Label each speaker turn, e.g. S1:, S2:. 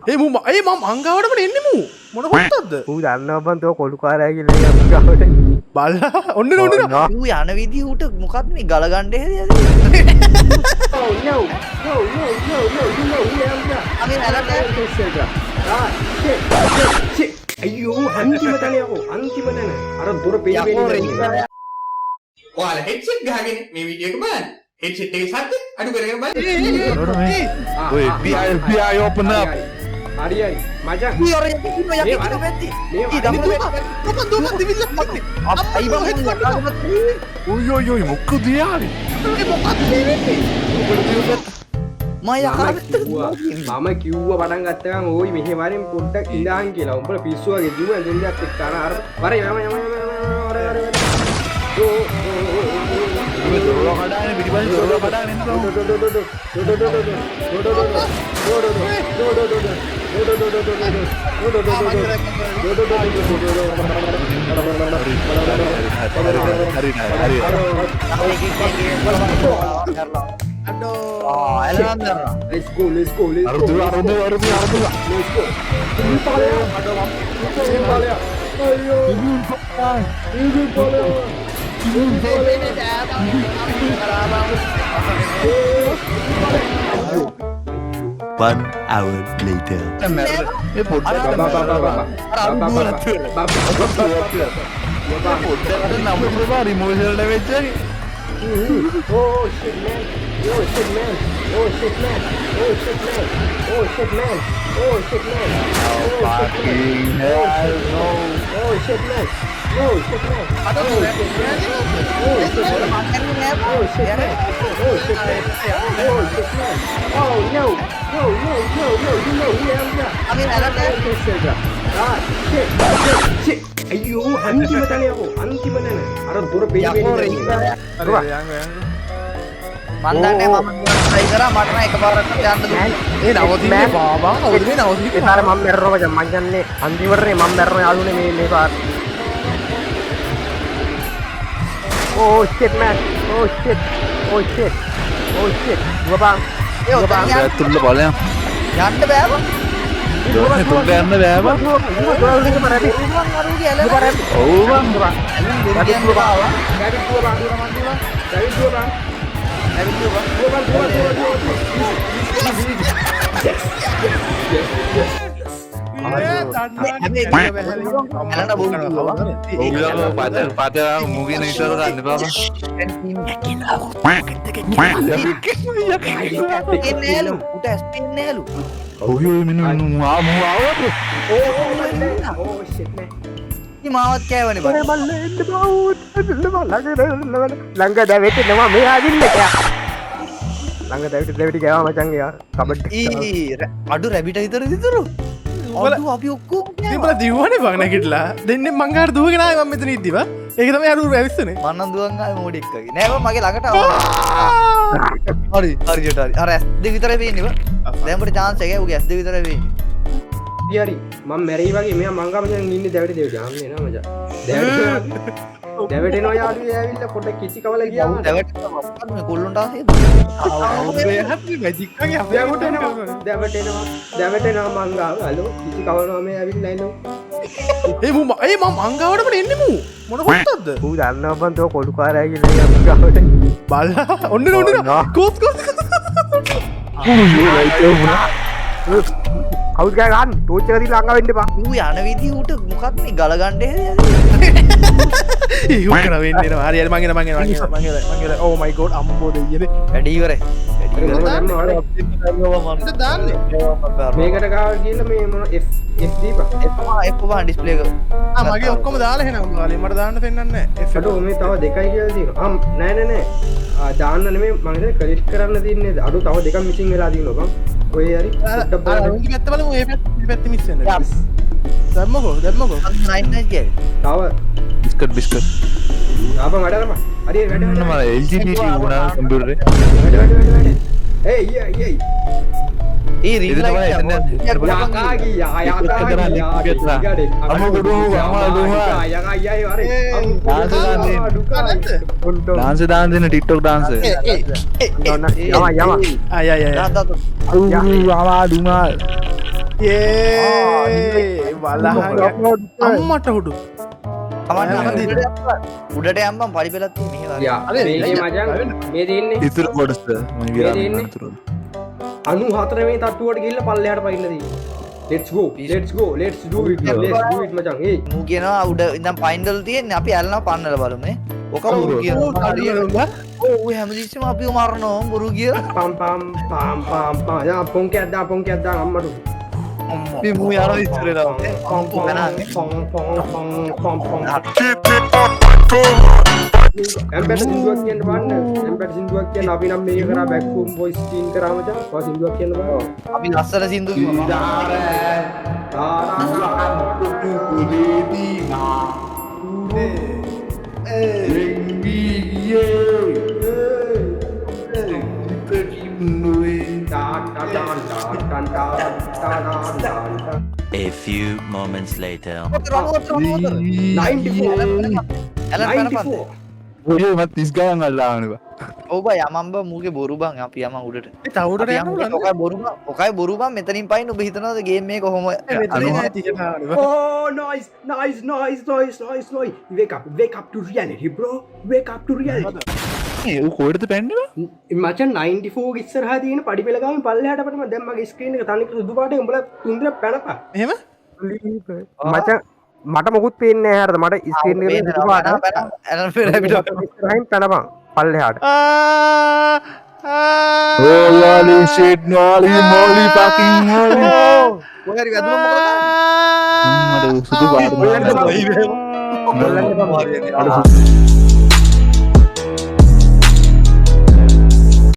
S1: ඒ මම අංගාවටම එන්නේ මූ මොන කොටද
S2: ඌ දන්නවා බං තෝ කොළු කාරය කියලා අපි ගාවට
S1: බල්ලා ඔන්න
S3: ඌ යන විදිහ උට මොකක්ද මේ ගල ගන්න හේද
S2: Oh no no no no no you know
S3: අපි නැලට
S2: අයියෝ අන්තිම තැන යකෝ අන්තිම තැන අර දොර පෙන්නේ
S4: ඔයාලා හෙඩ්සෙට් ගහගෙන මේ වීඩියෝ එක බලන්න. හෙඩ්සෙට් එකේ සද්ද අඩු කරගෙන බලන්න.
S5: Oi, FBI open up.
S2: හරි හරි මචං
S3: ඊ අර යකින්න වෙද්දි ඊ දමන
S1: දුක දිවිල්ල මන්නේ
S3: අයි බං
S5: Oi, oi, oi, මොකද යාරි?
S3: මම යකාරට
S2: මම කිව්ව පටන් ගත්තම ඕයි මෙහෙ වරින් පොඩ්ඩක් ඉඳාන් කියලා උඹලා පිස්සු වගේ දිව දෙන්නත් එක්ක අර වරේ යම
S5: දොරව කඩාගෙන පිටිපස්සේ දොරව කඩාගෙන එන්න
S2: let's go let's go let's go
S5: අරුදු
S2: let's go අයියෝ
S6: One hour later.
S5: ඒ පොඩ්ඩක් නම් ප්‍රබා රිමෝෂල් ඩැමේජ් එක
S2: oh shit man oh shit man oh shit man oh shit man oh shit man oh shit man
S5: fucking hell no
S2: oh shit man oh shit man oh shit man oh shit man oh shit man oh shit man oh shit man oh no no no no no you know
S3: අපි නැලට
S2: shit අයියෝ අන්තිම තැන යකෝ අන්තිම තැන අර දොර පෙන්නේ
S3: මන් දන්නේ මම try කරා මට නම් එකපාරක් යන්න දුන්නේ
S1: ඒ නවතින්නේ බාබා කවුද මේ නවතින්නේ
S2: ඒතර මම මැරෙනවා මචං මං කියන්නේ අන්තිමටනේ මම මැරෙනවා යාළුවනේ මේ පාර oh shit man oh shit oh shit oh shit ගොබන්
S3: ඒ ඔතන
S5: තුල්ල බලයන්
S3: යන්න බෑ බං
S5: තුල්ල යන්න බෑ බං
S3: අරුගේ ඇල
S5: ඔව් බං පාත මුගෙන ඉතර ගන්න බා
S3: නෑලු උට ඇස්පින් නෑලු
S5: ඔය මිනු ආව
S2: oh shit man
S3: මාවත් කෑවනේ බං
S2: ළඟ දැවෙටෙනවා මේ ආදින්න කෑ ළඟ දැවෙට ගෑවා මචං යා කබඩ්
S3: අඩු රැබිට හිතර දිතුරු අඩු අපි ඔක්කොම
S1: තිබල දිව්වනේ බං නැගිටලා දෙන්නේ මං ගාට දුවගෙන ආවේ මම මෙතන ඉද්දිවා ඒක තමයි අර ඇවිස්සනේ
S3: මන්නම් දුවන් ආවේ මොඩි එක්කගේ නෑ බං මගේ ළඟට හරි හරියට හරි අර S2 විතරයි වෙන්නේ බං දැන් අපිට chance එක උගේ S2 විතරයි වෙන්නේ
S2: හරි මම මැරෙයි වගේ මෙයා මං ගාම දැන් ඉන්නේ දැවෙට දෙවිට යන්නේ නෑ මචං දැවෙටෙනවා යාළුවෝ ඇවිල්ලා පොඩ්ඩක් කිසි කවල ගියා
S3: දැවට මොකක්ද මේ කොල්ලොන්ට ආසෙද දැවටෙනවා
S2: මං ගාව හලෝ කිසි කවනවා මේ ඇවිල්ලා ඉන්නෝ
S1: ඒ මම අංගාවටම එන්නේ මූ මොන කොටද
S2: ඌ දන්නවා බං තෝ කොළු කාරය කියලා අපි ගාවට
S1: බල්ලා ඔන්න කෝස්
S2: කවුද ගන්න ටෝච් එක දීලා අංගා වෙන්න එපා
S3: ඌ යන විදිහ උට මොකක්ද මේ ගල ගන්න හේද
S1: ඒක කරා වෙන්නේ නෑ හරි මං එන oh my god අම්බෝ දෙයියනේ
S3: වැඩි ඉවරයි
S2: මේකට ගාව ගිහිල්ලා මේ මොන F දීපා
S3: F බාන් ඩිස්ප්ලේ එක
S1: මගේ ඔක්කොම දාලා එහෙනම් ගාලේ මට දාන්න දෙන්නන්නේ නෑ
S2: අඩෝ මේ තව දෙකයි කියලා තියෙනවා නෑ දාන්න නෙමෙයි මම හිතන්නේ ක්‍රෙඩිට් කරන්න තියන්නේ අඩෝ තව දෙකක් මිසින් වෙලා තියෙනවා බං ඔය හරි
S1: පොඩ්ඩක් බලන්න මේ පැත්ත බලමු මේ පැත්ත මිස් වෙනවා දැම්මකෝ
S3: 99 කියන්නේ
S2: තව
S5: බිස්කට්
S2: ආපන් වැඩ කරපන් හරි වැඩ
S5: මම LGBT වුණා කම්පියුටරේ
S2: වැඩ ඒයි
S3: ඒ රිල් ලයිට්
S5: ඩාන්ස් දාන්න දෙන ටික්ටොක් ඩාන්ස්
S2: යම
S1: අය
S5: දුමා
S1: යේ වලහන් අම්මට හුඩු
S3: උඩට යම්බම් පඩි පෙලත් මෙහෙ
S2: යා මේකේ මචං මේ තියෙන්නේ
S5: ඉතුරු කොටස මම විරාම ඉතුරු
S2: 94 වෙනි තට්ටුවට ගිහිල්ලා පල්ලෙහාට පයින්න තියෙන්නේ. Let's go let's do it මචං. ඒ
S3: මූ කියනවා උඩ ඉඳන් පයින්ඩල් තියෙන්නේ අපි ඇල්ලනවා පන්නලා බලමු නේ. ඔක බොරු කියනවා. ඔව් හැමදෙස්සම අපිව මරනවා බොරු කියලා.
S2: පම් යා පොන්කයක් දා අම්මට.
S3: අපි මූ යනවා ඉස්සරලා.
S2: පොම් එම්බෙඩ් සින්දුවක් කියන්න බලන්න. එම්බෙඩ් සින්දුවක් කියන්න අපි නම් මේක කරා බෑක් හෝම් වොයිස් ස්ක්‍රීන් කරාම මචං. ඔය සින්දුවක් කියන්න බලන්න.
S3: අපි ලස්සන සින්දු කිව්වා.
S6: A few moments later.
S2: 94
S5: ඔය මත් 30 ගණන් අල්ලාගෙනවා
S3: ඔව් බයි යමම්බ මූගේ බොරු බං අපි යමන් උඩට
S1: ඒ තවුඩට
S3: අපි යමු.
S1: යනවා
S3: ඔකයි බොරු බං මෙතනින් පයින් ඔබ හිතනවාද ගේම් එක කොහොම
S2: Oh, nice. Wake up to reality, bro. Wake up to reality.
S5: ඌ කොහෙටද පැන්නවා
S2: මචන් 94 ඉස්සරහා තියෙන පඩි පෙළ ගාමින් පල්ලෙහාට අපිට මම දැන් මගේ ස්ක්‍රීන් එක තනිකර සුදු පාටේ උඹලා තුන්දෙනා පැනපා.
S1: එහෙම
S2: මචන් මට මොකුත් පේන්නේ නැහැ හරිද? මට ස්ක්‍රීන් එකේ සුදු පාට
S3: ඇලන් ෆෙරබිට
S2: ඉස්සරහින් පැනපන් පල්ලෙහාට.
S5: holy shit molly molly fucking molly
S3: ඔය හරි වැදුනොත් මොකද කරන්නේ?
S5: මට සුදු පාට
S2: ඔයගොල්ලෝ
S3: මොකද